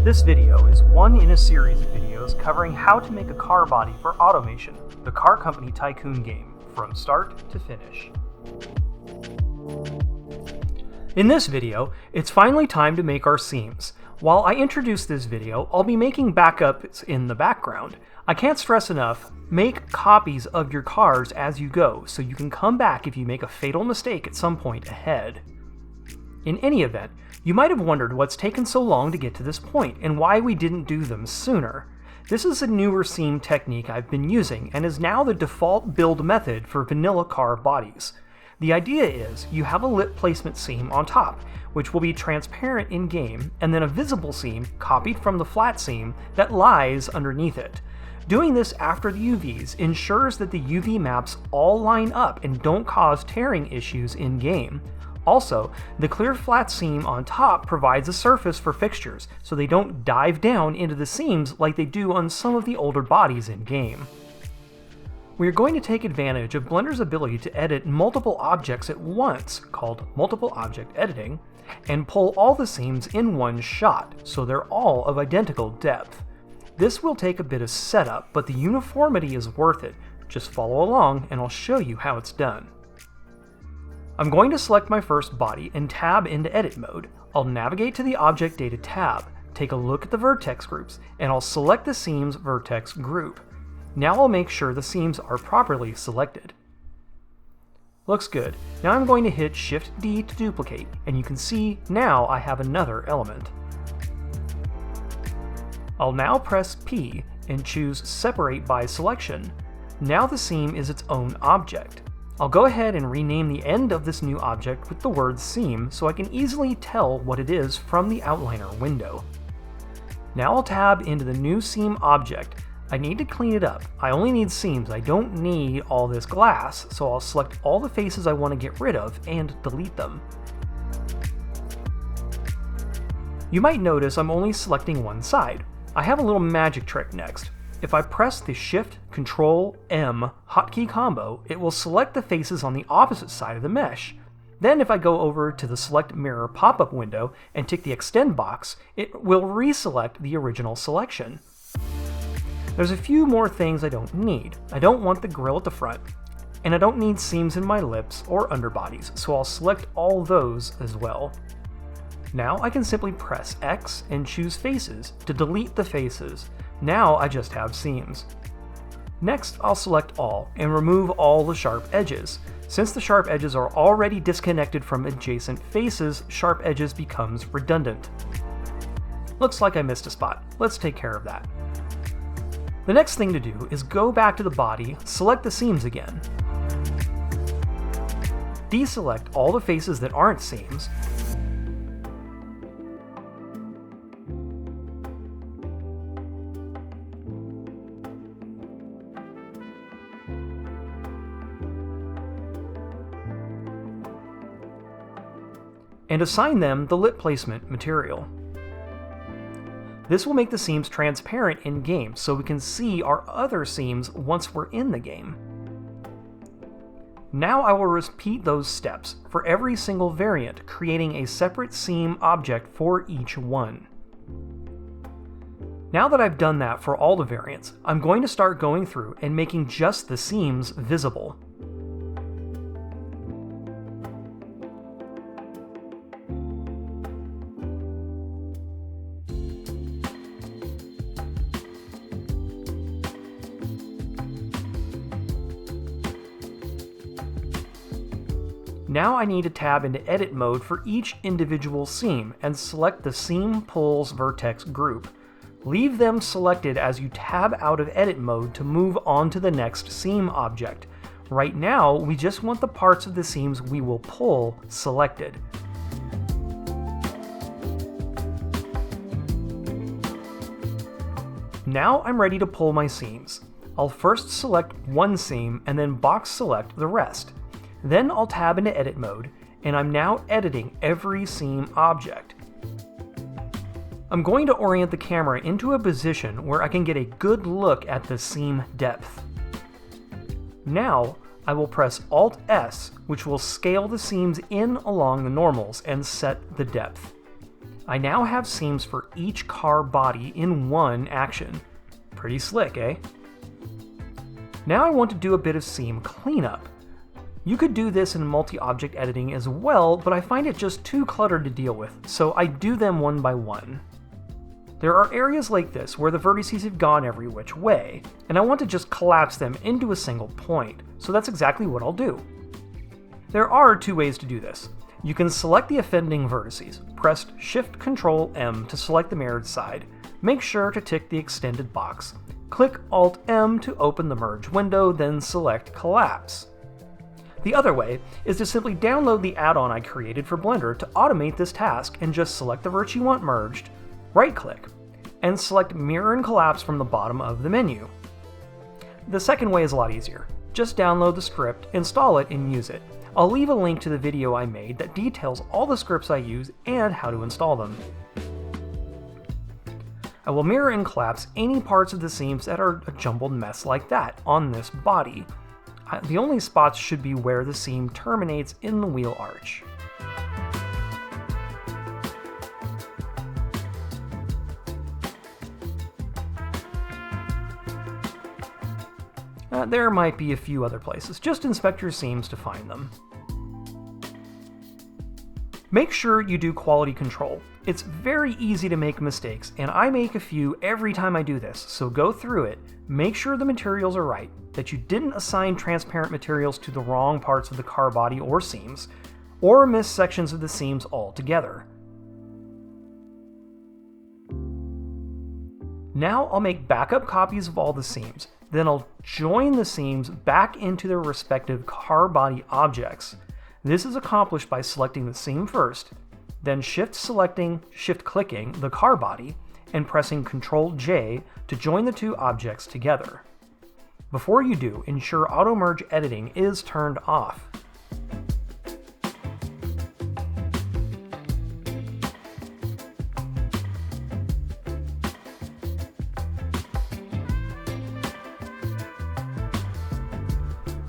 This video is one in a series of videos covering how to make a car body for Automation, the Car Company Tycoon game, from start to finish. In this video, it's finally time to make our seams. While I introduce this video, I'll be making backups in the background. I can't stress enough, make copies of your cars as you go, so you can come back if you make a fatal mistake at some point ahead. In any event, you might have wondered what's taken so long to get to this point, and why we didn't do them sooner. This is a newer seam technique I've been using, and is now the default build method for vanilla car bodies. The idea is, you have a lip placement seam on top, which will be transparent in-game, and then a visible seam, copied from the flat seam, that lies underneath it. Doing this after the UVs ensures that the UV maps all line up and don't cause tearing issues in-game. Also, the clear flat seam on top provides a surface for fixtures, so they don't dive down into the seams like they do on some of the older bodies in-game. We are going to take advantage of Blender's ability to edit multiple objects at once, called multiple object editing, and pull all the seams in one shot, so they're all of identical depth. This will take a bit of setup, but the uniformity is worth it. Just follow along and I'll show you how it's done. I'm going to select my first body and tab into edit mode. I'll navigate to the Object Data tab, take a look at the vertex groups, and I'll select the seams vertex group. Now I'll make sure the seams are properly selected. Looks good. Now I'm going to hit Shift D to duplicate, and you can see now I have another element. I'll now press P and choose Separate by Selection. Now the seam is its own object. I'll go ahead and rename the end of this new object with the word seam so I can easily tell what it is from the outliner window. Now I'll tab into the new seam object. I need to clean it up. I only need seams, I don't need all this glass, so I'll select all the faces I want to get rid of and delete them. You might notice I'm only selecting one side. I have a little magic trick next. If I press the Shift-Control-M hotkey combo, it will select the faces on the opposite side of the mesh. Then if I go over to the Select Mirror pop-up window and tick the Extend box, it will reselect the original selection. There's a few more things I don't need. I don't want the grille at the front, and I don't need seams in my lips or underbodies, so I'll select all those as well. Now I can simply press X and choose Faces to delete the faces. Now I just have seams. Next, I'll select all and remove all the sharp edges. Since the sharp edges are already disconnected from adjacent faces, sharp edges becomes redundant. Looks like I missed a spot. Let's take care of that. The next thing to do is go back to the body, select the seams again. Deselect all the faces that aren't seams, and assign them the lip placement material. This will make the seams transparent in-game, so we can see our other seams once we're in the game. Now I will repeat those steps for every single variant, creating a separate seam object for each one. Now that I've done that for all the variants, I'm going to start going through and making just the seams visible. Now I need to tab into edit mode for each individual seam and select the Seam Pulls Vertex group. Leave them selected as you tab out of edit mode to move on to the next seam object. Right now, we just want the parts of the seams we will pull selected. Now I'm ready to pull my seams. I'll first select one seam and then box select the rest. Then I'll tab into edit mode, and I'm now editing every seam object. I'm going to orient the camera into a position where I can get a good look at the seam depth. Now, I will press Alt-S, which will scale the seams in along the normals and set the depth. I now have seams for each car body in one action. Pretty slick, eh? Now I want to do a bit of seam cleanup. You could do this in multi-object editing as well, but I find it just too cluttered to deal with, so I do them one by one. There are areas like this where the vertices have gone every which way, and I want to just collapse them into a single point, so that's exactly what I'll do. There are two ways to do this. You can select the offending vertices, press Shift-Control-M to select the mirrored side, make sure to tick the extended box, click Alt-M to open the merge window, then select Collapse. The other way is to simply download the add-on I created for Blender to automate this task and just select the vert you want merged, right-click, and select Mirror and Collapse from the bottom of the menu. The second way is a lot easier. Just download the script, install it, and use it. I'll leave a link to the video I made that details all the scripts I use and how to install them. I will mirror and collapse any parts of the seams that are a jumbled mess like that on this body. The only spots should be where the seam terminates in the wheel arch. There might be a few other places. Just inspect your seams to find them. Make sure you do quality control. It's very easy to make mistakes, and I make a few every time I do this, so go through it, make sure the materials are right, that you didn't assign transparent materials to the wrong parts of the car body or seams, or miss sections of the seams altogether. Now I'll make backup copies of all the seams, then I'll join the seams back into their respective car body objects. This is accomplished by selecting the seam first, then shift-clicking the car body, and pressing Ctrl-J to join the two objects together. Before you do, ensure Auto Merge Editing is turned off.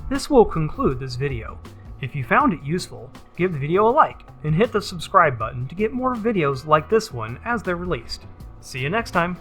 This will conclude this video. If you found it useful, give the video a like and hit the subscribe button to get more videos like this one as they're released. See you next time!